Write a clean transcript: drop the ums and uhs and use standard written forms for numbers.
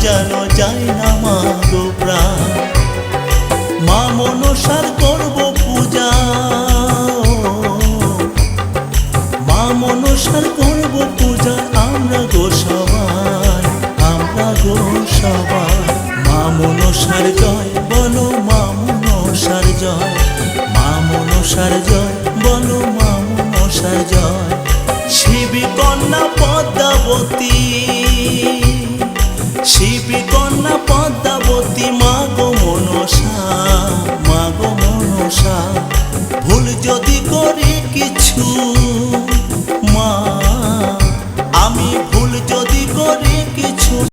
সাজানো যায় না মা গো প্রাণ। মা মনসার করব পূজা, মা মনসার করব পূজা আমরা গো সবাই, আমরা গো সবাই। মা মনসার জয় বলো, মা মনসার জয়, মা মনসার জয় বলো, মা মনসার জয়। শিবী কন্যা পদ্মাবতী